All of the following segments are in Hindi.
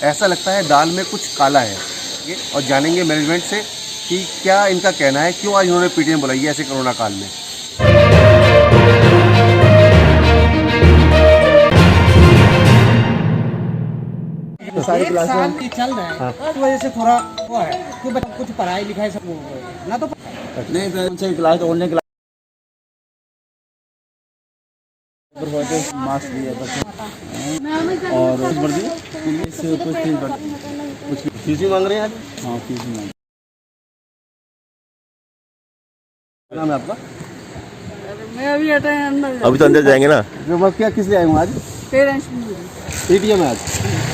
ऐसा लगता है दाल में कुछ काला है। और जानेंगे मैनेजमेंट से कि क्या इनका कहना है, क्यों आज उन्होंने पीटीएम बुलाई है ऐसे कोरोना काल में। सारी क्लास चल रहा है। हाँ। तो वजह से थोड़ा वो है कि कुछ पढ़ाई लिखाई सब वो ना तो नहीं से क्लास ऑनलाइन क्लास मास्क दिया बच्चों और कुछ फीस भी मांग रहे हैं आज। हाँ फीस भी मांग। क्या नाम है आपका? मैं अभी अंदर अभी तो अंदर जाएंगे ना। जो मैं क्या किस लिए आए हूँ आज? पेरेंट्स पीटीएम है आज।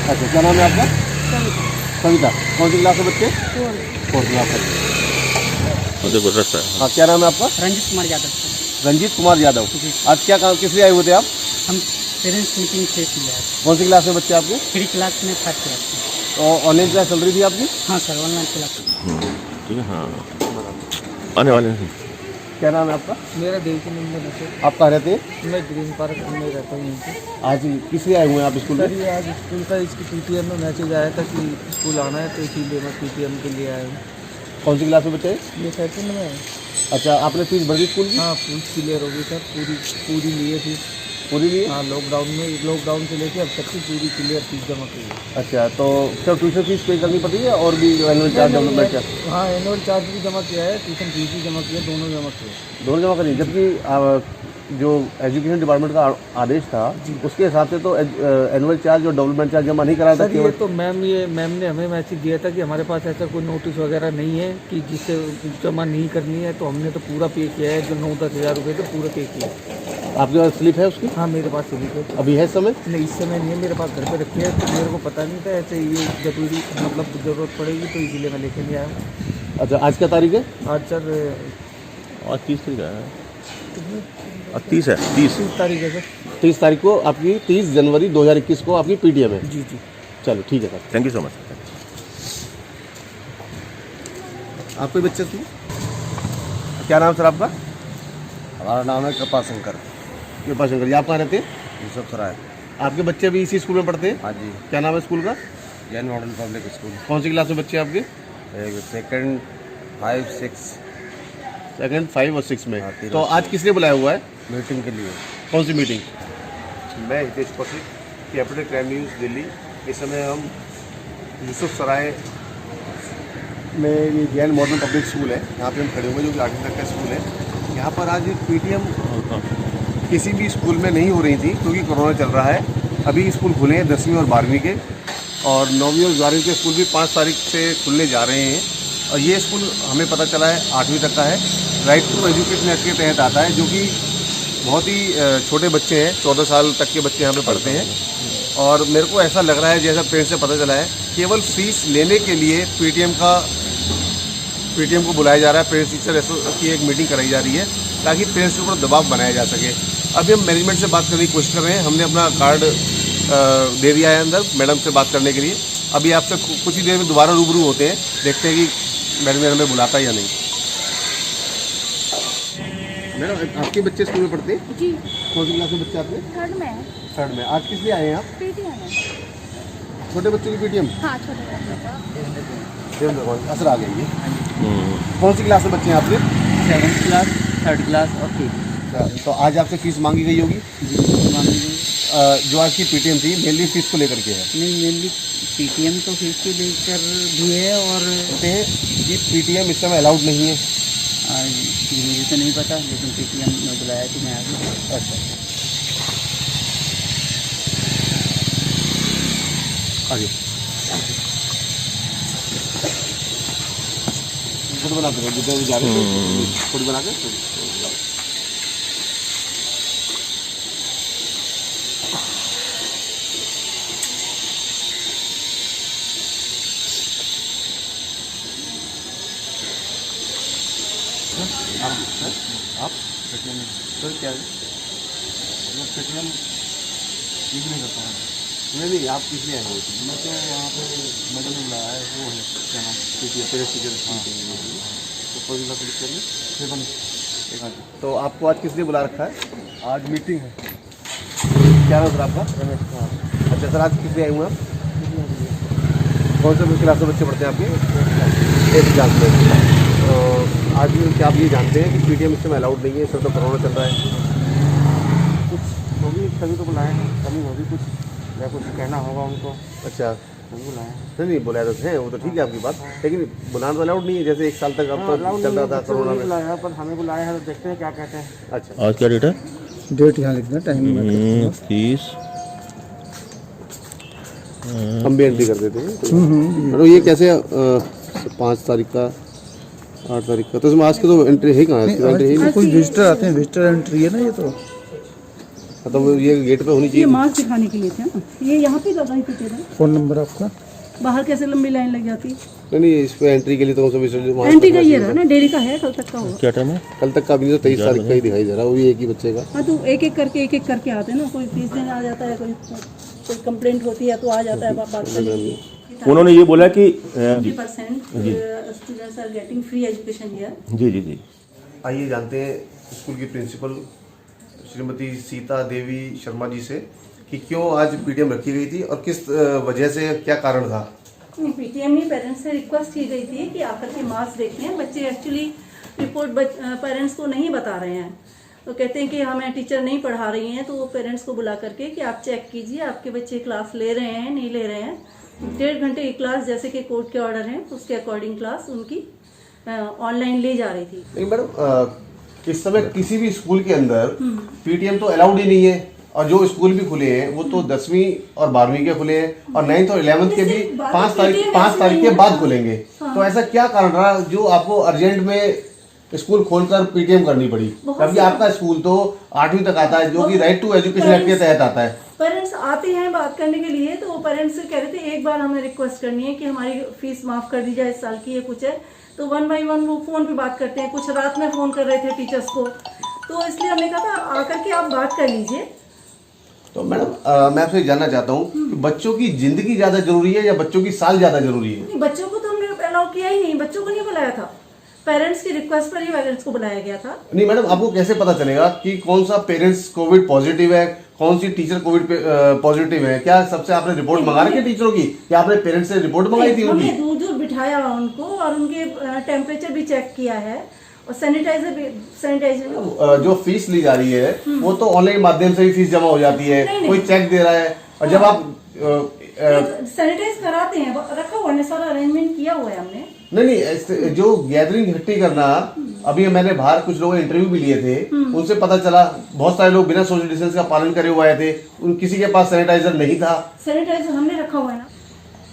अच्छा, क्या नाम है आपका? सविता। कौन सी क्लास के बच्चे? फोर्थ क्लास का। हाँ, क्या नाम है आपका? रंजीत कुमार यादव। रंजीत कुमार यादव। आज क्या काम किस लिए आए हुए थे आप? हम पेरेंट्स मीटिंग से किया। कौन सी क्लास में बच्चे आपके? 3 क्लास में 5 क्लास में। तो ऑनलाइन क्लास चल रही थी आपकी? हाँ सर, ऑनलाइन क्लास। ठीक है। हाँ आने वाले हैं। क्या नाम है आपका? मेरा देवकी नंबर है सर। आप कहाँ रहते हैं? मैं ग्रीन पार्क में रहता हूँ यहीं पे। आज किस लिए आए हुए हैं आप स्कूल सर में? ये आज स्कूल का इसकी पीटीएम में मैसेज आया था कि स्कूल आना है, तो इसीलिए मैं पीटीएम के लिए आया हूँ। कौन सी क्लास में बच्चे हैं? ये सेकंड में है। अच्छा, आपने फीस भर दी स्कूल की? हाँ फीस क्लियर हो गई सर, पूरी लिए थी। पूरी लिए? हाँ लॉकडाउन से लेके अब तक की पूरी क्लियर फीस जमा की है। अच्छा, तो सब ट्यूशन फीस पे करनी पड़ती है और भी एनुअल चार्ज डेवलपमेंट चार्ज? हाँ एनुअल चार्ज भी जमा किया है, ट्यूशन फीस भी जमा किया, दोनों जमा किए। दोनों जमा करिए। जबकि जो एजुकेशन डिपार्टमेंट का आदेश था उसके हिसाब से तो एनुअल चार्ज और डेवलपमेंट चार्ज जमा नहीं कराया था। ये तो मैम ने हमें मैसेज दिया था कि हमारे पास ऐसा कोई नोटिस वगैरह नहीं है कि जिससे जमा नहीं करनी है, तो हमने तो पूरा पे किया है, जो 9-10 हज़ार रुपये तो पूरा पे किया। आपके पास स्लिप है उसकी? हाँ मेरे पास स्लिप है। अभी है समय? नहीं इस समय नहीं है, मेरे पास घर पे रखी है, तो मेरे को पता नहीं था ऐसे ये जरूरी मतलब ज़रूरत पड़ेगी, तो इसीलिए मैं लेके नहीं आया। अच्छा, आज क्या तारीख है? आज सर आज 30 तारीख है। 30 है। 30 तारीख है सर। 30 तारीख को आपकी 30 जनवरी 2021 को आपकी पीटीएम है। जी। चलो ठीक है sir, thank you so much. आपके बच्चे से क्या नाम सर आपका? हमारा नाम है कृपा शंकर। कृपा शंकर जी। आप कहाँ रहते हैं? यूसुफ सराय। आपके बच्चे भी इसी स्कूल में पढ़ते हैं? हाँ जी। क्या नाम है स्कूल का? Jain model public school. कौन सी क्लास में बच्चे आपके? सेकंड 5 6 सेकंड 5 और 6 में। हाँ, तो आज किसने बुलाया हुआ है? मीटिंग के लिए। कौन सी मीटिंग? मैं Hitesh Kaushik, capital crime news Delhi. इस समय हम यूसुफ सराय में ये जैन मॉडर्न पब्लिक स्कूल है, यहाँ पे हम खड़े हुए, जो कि 8वीं तक का स्कूल है। यहाँ पर आज पीटीएम किसी भी स्कूल में नहीं हो रही थी क्योंकि कोरोना चल रहा है। अभी स्कूल खुले हैं 10वीं और 12वीं के, और 9वीं और 12वीं के स्कूल भी 5 तारीख से खुलने जा रहे हैं। और ये स्कूल हमें पता चला है 8वीं तक का है। राइट टू एजुकेशन एक्ट के तहत आता है, जो कि बहुत ही छोटे बच्चे हैं, 14 साल तक के बच्चे यहाँ पे पढ़ते हैं। और मेरे को ऐसा लग रहा है, जैसा पेरेंट्स से पता चला है, केवल फीस लेने के लिए पीटीएम को बुलाया जा रहा है। पेरेंट्स टीचर की एक मीटिंग कराई जा रही है ताकि पेरेंट्स के ऊपर दबाव बनाया जा सके। अभी हम मैनेजमेंट से बात करने की कोशिश कर रहे हैं। हमने अपना कार्ड दे दिया है अंदर मैडम से बात करने के लिए। अभी आपसे कुछ ही देर में दोबारा रूबरू होते हैं, देखते हैं कि मैडम ने हमें बुलाता है या नहीं। मैडम, आपके बच्चे स्कूल में पढ़ते हैं? जी। कौन सी क्लास में बच्चे आपके? थर्ड में है। थर्ड में। आज किस लिए आए हैं आप? पीटीएम है। छोटे बच्चों की पीटीएम? हाँ छोटे असर आ गई है। कौन सी क्लास में बच्चे हैं आपके? 7th क्लास, 3rd क्लास और 5th। तो आज आपसे फीस मांगी गई होगी? मांगी गई। जो आज की पीटीएम थी मेनली फीस को लेकर के है? नहीं मेनली पीटीएम तो फीस को लेकर भी है, और कहते हैं कि पीटीएम इस समय अलाउड नहीं है। मुझे तो नहीं पता, लेकिन पीटीएम में बुलाया कि मैं आ गया। अच्छा, आगे खुद बनाते रहो, जितने भी जा रहे थे खुद बना के आप सर क्या है? पेटीएम नहीं करता है। नहीं, आप किस लिए आए हो? मैं तो वहाँ पे मैडम ने बुलाया है, वो है क्या नाम, पेरेंट्स टीचर। तो कोई ना क्लिक करिए, फिर बन। तो आपको आज किस लिए बुला रखा है? आज मीटिंग है। क्या नाम सर आपका? रमेश कुमार। अच्छा सर, आज किस लिए आए हुए हैं आप? कौन से क्लास में बच्चे पढ़ते हैं आपके? 8th क्लास में। तो आज क्या आप ये जानते हैं कि पीटीएम इस समय अलाउड नहीं है, सर तो कोरोना चल रहा है? कुछ होगी तभी तो बुलाए हैं, कमी होगी कुछ या कुछ कहना होगा उनको, अच्छा, नहीं बुलाए हैं। नहीं बुलाया तो है, वो तो ठीक है आपकी बात, लेकिन बुलाना तो अलाउड नहीं है, जैसे 1 साल तक अब तो चल रहा था कोरोना में। बुलाया पर हमें बुलाया है तो देखते हैं क्या कहते हैं। अच्छा, आज क्या डेट है? डेट यहाँ लिखना, टाइम 30। हम भी एंट्री कर देते हैं। तो ये कैसे 5 तारीख का, 8 तारीख का, तो इसमें आज की तो एंट्री है कहाँ? इसकी तो एंट्री है ही नहीं। कोई विजिटर आते हैं, विजिटर एंट्री है ना ये तो। तो वो ये गेट पे होनी ये चाहिए। मास्क दिखाने के लिए थे ना, ये यहाँ पे लगाई थी तेरा, फ़ोन नंबर आपका? बाहर कैसे लंबी लाइन लग जाती। नहीं, इस पे एंट्री के लिए तो हम सब एंट्री का ये रहा ना, डेली का है, कल तक का होगा। क्या टाइम है? कल तक का भी नहीं, तो 23 तारीख का ही दिखाई दे रहा है, वो भी एक ही बच्चे का। हाँ तो एक एक करके आते हैं ना, कोई फीस देने आ जाता है, कोई कंप्लेंट होती है तो आ जाता है बात करने के लिए। उन्होंने ये बोला कि 50% students are getting free education here. जी जी जी। आइए जानते हैं स्कूल की प्रिंसिपल श्रीमती सीता देवी शर्मा जी से कि क्यों आज पीटीएम रखी गई थी और किस वजह से, क्या कारण था? पीटीएम में पेरेंट्स से रिक्वेस्ट की गई थी कि आकर के मार्क्स देखें। बच्चे एक्चुअली रिपोर्ट पेरेंट्स को नहीं बता रहे हैं, तो कहते हैं कि हमें टीचर नहीं पढ़ा रही हैं, तो वो पेरेंट्स को बुला करके कि आप चेक कीजिए आपके बच्चे क्लास ले रहे हैं नहीं ले रहे हैं। 1.5 घंटे की क्लास, जैसे कि कोर्ट के ऑर्डर हैं उसके अकॉर्डिंग क्लास उनकी ऑनलाइन ली जा रही थी। लेकिन मैडम इस समय किसी भी स्कूल के अंदर पीटीएम तो अलाउड ही नहीं है, और जो स्कूल भी खुले हैं वो तो 10वीं और 12वीं के खुले हैं, और 9th और 11th के भी 5 तारीख के बाद खुलेंगे। तो ऐसा क्या कारण रहा जो आपको अर्जेंट में स्कूल खोलकर पीटीएम करनी पड़ी, जबकि आपका स्कूल तो 8वीं तक आता है, जो कि राइट टू एजुकेशन एक्ट के तहत आता है। पेरेंट्स आते हैं बात करने के लिए, तो वो पेरेंट्स से कह रहे थे एक बार हमें रिक्वेस्ट करनी है कि हमारी फीस माफ कर दी जाए इस साल की, ये कुछ है, तो 1 by 1 वो फोन पे बात करते हैं, कुछ रात में फोन कर रहे थे टीचर्स को, तो इसलिए हमने कहा था आकर के आप बात कर लीजिए। तो मैडम मैं आपसे जानना चाहता हूँ कि बच्चों की जिंदगी ज्यादा जरूरी है या बच्चों की साल ज्यादा जरूरी है? नहीं, बच्चों को तो हमने अलाउ किया ही नहीं, बच्चों को नहीं बुलाया था, पेरेंट्स की रिक्वेस्ट पर ही पेरेंट्स को बुलाया गया था। नहीं मैडम, आपको कैसे पता चलेगा कि कौन सा पेरेंट्स कोविड पॉजिटिव है, कौन सी टीचर कोविड पॉजिटिव है? क्या सबसे आपने रिपोर्ट मंगा रखी है टीचरों की, या आपने पेरेंट्स से रिपोर्ट मंगाई थी उनकी? हमने दूर दूर बिठाया उनको और उनके टेम्परेचर भी चेक किया है और सैनिटाइजर जो फीस ली जा रही है वो तो ऑनलाइन माध्यम से ही फीस जमा हो जाती है, नहीं। कोई चेक दे रहा है, और जब आप सैनिटाइज कराते हैं, रखा हुआ है, सारा अरेंजमेंट किया हुआ है हमने। नहीं, जो गैदरिंग इकट्ठी करना, अभी मैंने बाहर कुछ लोगों इंटरव्यू भी लिए थे, उनसे पता चला बहुत सारे लोग बिना सोशल डिस्टेंस का पालन करे हुए आए थे, किसी के पास सैनिटाइजर नहीं था। सैनिटाइजर हमने रखा हुआ है ना।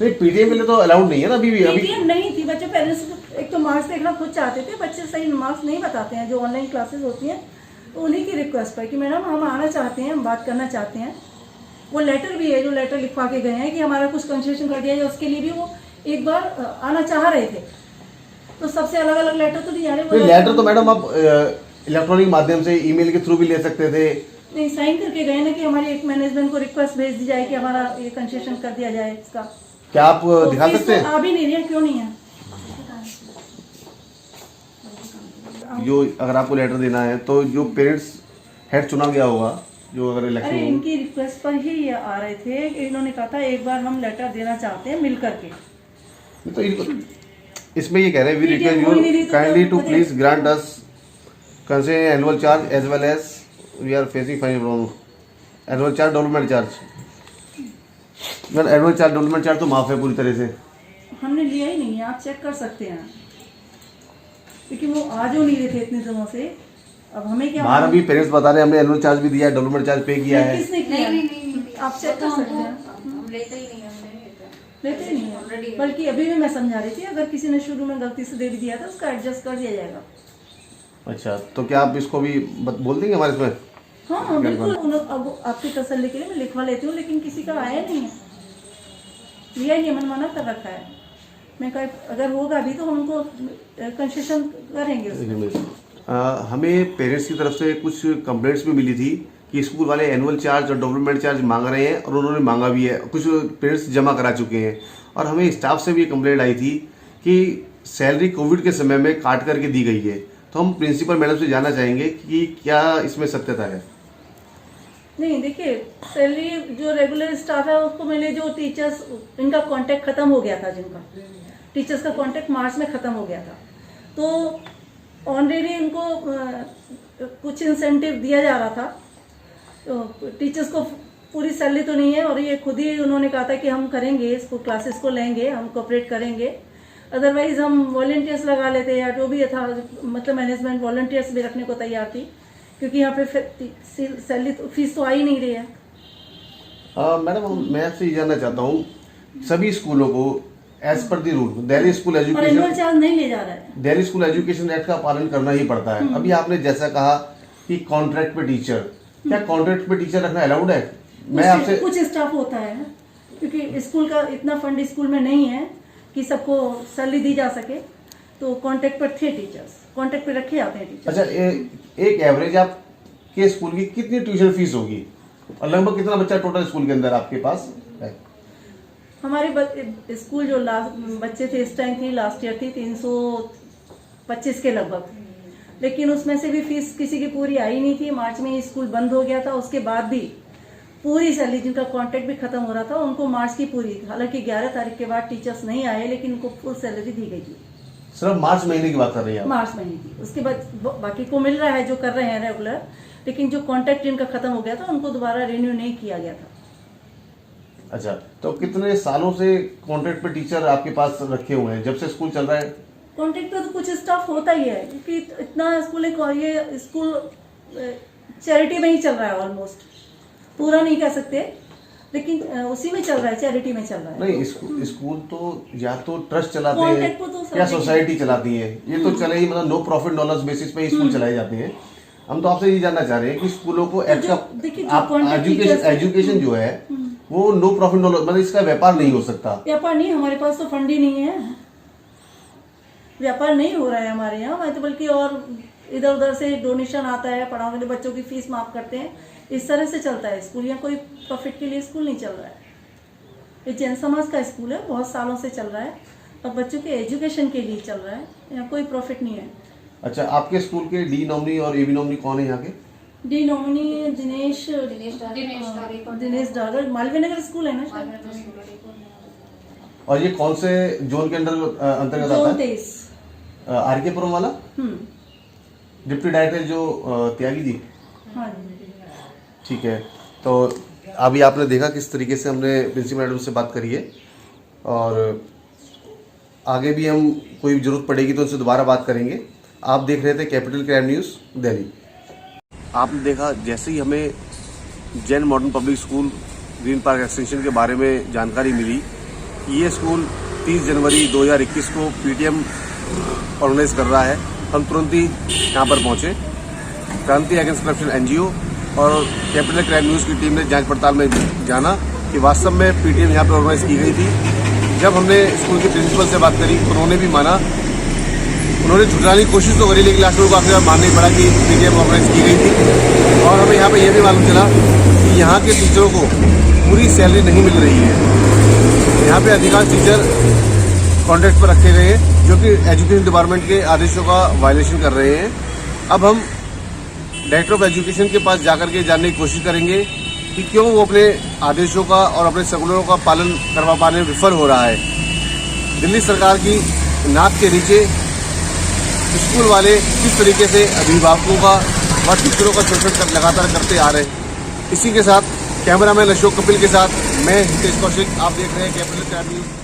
नहीं, पीटीएम के लिए तो अलाउड नहीं है ना अभी भी। पीटीएम नहीं थी, बच्चे पेरेंट्स एक तो मार्क्स देखना खुद चाहते थे, बच्चे सही मार्क्स नहीं बताते हैं, जो ऑनलाइन क्लासेस होती हैं, तो उन्हीं की रिक्वेस्ट पर कि मैडम हम आना चाहते हैं, हम बात करना चाहते हैं। वो लेटर भी है जो लेटर लिखवा के गए हैं कि हमारा कुछ कंसेशन कर दिया जाए, उसके लिए भी वो एक बार आना चाह रहे थे, तो सबसे अलग अलग लेटर तो नहीं आ रहे। लेटर तो मैडम आप इलेक्ट्रॉनिक माध्यम से, ईमेल के थ्रू भी ले सकते थे। नहीं, साइन करके गए ना कि हमारी एक मैनेजमेंट को रिक्वेस्ट भेज दी जाए कि हमारा ये कंसेशन कर दिया जाए इसका। क्या आप दिखा सकते हैं? अभी नहीं है, क्यों नहीं है? जो अगर आपको लेटर देना है तो जो पेरेंट्स हेड चुना गया होगा, जो अगर अरे इलेक्शन, इनकी रिक्वेस्ट पर ही ये आ रहे थे, इन्होंने कहा था एक बार हम लेटर देना चाहते हैं मिल करके। तो इसमें ये कह रहे हैं वी ठीक है, रिक्वेस्ट कोई नहीं यू तो काइंडली टू बताइए। Please grant us concession annual charge as well as we are facing fine problem. Annual charge, development charge, annual charge development charge तो माफ है पूरी तरह से। हमने लिया ही नहीं है, आप चेक कर सकते हैं, क्योंकि वो आज नहीं रहे थे इतने दिनों से। अब हमें क्या, बाहर अभी पेरेंट्स बता रहे हैं हमने एनुअल चार्ज भी दिया है, डेवलपमेंट चार्ज पे किया है। किसने किया? आप चेक कर सकते हैं, लेते ही नहीं, हमने नहीं लेते ही नहीं है। बल्कि अभी भी मैं समझा रही थी, अगर किसी ने शुरू में गलती से दे भी दिया था उसका एडजस्ट कर दिया जाएगा। अच्छा, तो क्या आप इसको भी बोल देंगे हमारे इसमें? हाँ बिल्कुल, अब आपकी तसल्ली के लिए मैं लिखवा लेती हूँ, लेकिन किसी का आया नहीं है, लिया ही नहीं, मना कर रखा है। मैं कहा अगर होगा भी तो हम उनको कंसेशन करेंगे उसका। हमें पेरेंट्स की तरफ से कुछ कंप्लेंट्स भी मिली थी कि स्कूल वाले एनुअल चार्ज और डेवलपमेंट चार्ज मांग रहे हैं, और उन्होंने मांगा भी है, कुछ पेरेंट्स जमा करा चुके हैं। और हमें स्टाफ से भी कंप्लेंट आई थी कि सैलरी कोविड के समय में काट करके दी गई है। तो हम प्रिंसिपल मैडम से जानना चाहेंगे कि क्या इसमें सत्यता है? नहीं देखिए, सैलरी जो रेगुलर स्टाफ है उसको मैंने जो टीचर्स इनका कांटेक्ट खत्म हो गया था, जिनका टीचर्स का कांटेक्ट मार्च में खत्म हो गया था, तो ऑलरेडी इनको कुछ इंसेंटिव दिया जा रहा था। तो टीचर्स को पूरी सैलरी तो नहीं है, और ये खुद ही उन्होंने कहा था कि हम करेंगे, इसको क्लासेस को लेंगे, हम कोऑपरेट करेंगे, अदरवाइज हम वॉलंटियर्स लगा लेते या जो भी था, मतलब मैनेजमेंट वॉलंटियर्स भी रखने को तैयार थी, क्योंकि यहाँ पे सैलरी तो फीस तो आ ही नहीं रही है। मैडम मैं आपसे ये जानना चाहता हूँ, सभी स्कूलों को एज पर दी रूल दिल्ली स्कूल और एनुअल एजुकेशन चार्ज नहीं ले जा रहा है। दिल्ली स्कूल एजुकेशन एक्ट का पालन करना ही पड़ता है। अभी आपने जैसा कहा कि कॉन्ट्रैक्ट पे टीचर, क्या कॉन्ट्रैक्ट पे टीचर रखना अलाउड है? मैं आपसे कुछ स्टाफ होता है, क्योंकि स्कूल का इतना फंड स्कूल में नहीं है कि सबको सैलरी दी जा सके, तो कॉन्ट्रैक्ट पर थे टीचर्स, कॉन्ट्रैक्ट पे रखे जाते हैं टीचर्स। अच्छा, एक एवरेज आपके स्कूल की कितनी ट्यूशन फीस होगी और लगभग कितना बच्चा टोटल स्कूल के अंदर आपके पास है? हमारे स्कूल जो बच्चे थे इस टाइम थी, लास्ट ईयर थी 325 के लगभग, लेकिन उसमें से भी फीस किसी की पूरी आई नहीं थी। मार्च में स्कूल बंद हो गया था, उसके बाद भी पूरी सैलरी, जिनका कॉन्ट्रैक्ट भी खत्म हो रहा था, उनको मार्च की पूरी, हालांकि 11 तारीख के बाद टीचर्स नहीं आए, लेकिन उनको फुल सैलरी दी गई थी। सिर्फ मार्च महीने की बात कर रही हैं आप? मार्च महीने की, उसके बाद बाकी को मिल रहा है जो कर रहे हैं रेगुलर, लेकिन जो कॉन्ट्रैक्ट जिनका खत्म हो गया था उनको दोबारा रिन्यू नहीं किया गया था। अच्छा, तो कितने सालों से कॉन्ट्रैक्ट पे टीचर आपके पास रखे हुए हैं, जब से स्कूल चल रहा है? कॉन्ट्रैक्ट पे तो कुछ स्टाफ होता ही है, क्योंकि इतना स्कूल ये स्कूल चैरिटी में ही चल रहा है, ऑलमोस्ट पूरा नहीं कह सकते, लेकिन उसी में चल रहा है, चैरिटी में चल रहा है। नहीं, स्कूल तो या तो ट्रस्ट चलाते कॉन्ट्रैक्ट को तो हैं या सोसाइटी चलाती है, ये तो चले ही, मतलब no profit no loss basis पे स्कूल चलाए जाते हैं। हम तो आपसे ये जानना चाह रहे हैं कि स्कूलों को एजुकेशन जो है वो नो प्रॉफिट नो लॉस, मतलब इसका व्यापार नहीं हो सकता। व्यापार नहीं, हमारे पास तो फंड ही नहीं है, व्यापार नहीं हो रहा है हमारे यहाँ, तो बल्कि और इधर उधर से डोनेशन आता है, पढ़ाने वाले बच्चों की फीस माफ करते हैं, इस तरह से चलता है स्कूल। यहाँ कोई प्रॉफिट के लिए स्कूल नहीं चल रहा है। ये जैन समाज का स्कूल है, बहुत सालों से चल रहा है और बच्चों के एजुकेशन के लिए चल रहा है, यहाँ कोई प्रॉफिट नहीं है। अच्छा, आपके स्कूल के डी नॉमिनी और एबी नॉमिनी कौन है यहाँ के? D nominee Dinesh Dagar, Malviya Nagar school है ना शायद। और ये कौन से जोन के अंदर अंतर्गत आता जोन है? 23 आरकेपुरम वाला डिप्टी डायरेक्टर जो त्यागी जी। हाँ जी। ठीक है, तो अभी आपने देखा किस तरीके से हमने प्रिंसिपल मैडम से बात करी है, और आगे भी हम कोई ज़रूरत पड़ेगी तो उनसे दोबारा बात करेंगे। आप देख रहे थे कैपिटल क्राइम न्यूज़ दिल्ली। आपने देखा जैसे ही हमें Jain modern public school green park extension के बारे में जानकारी मिली, ये स्कूल 30 जनवरी 2021 को पीटीएम ऑर्गेनाइज कर रहा है, हम तुरंत ही यहाँ पर पहुँचे। क्रांति अगेंस्ट करप्शन एनजीओ और कैपिटल क्राइम न्यूज़ की टीम ने जांच पड़ताल में जाना कि वास्तव में पीटीएम यहाँ पर ऑर्गेनाइज की गई थी। जब हमने स्कूल के प्रिंसिपल से बात करी, उन्होंने भी माना, उन्होंने झुठलाने की कोशिश तो करी, लेकिन लास्ट में आखिर मानना ही पड़ा कि पीटीएम ऑर्गेनाइज की गई थी। और हमें यहाँ पर यह भी मालूम चला कि यहाँ के टीचरों को पूरी सैलरी नहीं मिल रही है। यहाँ पे अधिकांश टीचर कॉन्ट्रैक्ट पर रखे गए हैं, जो कि एजुकेशन डिपार्टमेंट के आदेशों का वायलेशन कर रहे हैं। अब हम डायरेक्टर ऑफ एजुकेशन के पास जाकर के जानने की कोशिश करेंगे कि क्यों वो अपने आदेशों का और अपने सर्कुलरों का पालन करवा पाने में विफल हो रहा है। दिल्ली सरकार की नाक के नीचे स्कूल वाले किस तरीके से अभिभावकों का व टीचरों का शोषण लगातार करते आ रहे हैं। इसी के साथ कैमरामैन अशोक कपिल के साथ मैं हितेश कौशिक, आप देख रहे हैं कैपिटल क्राइम न्यूज़।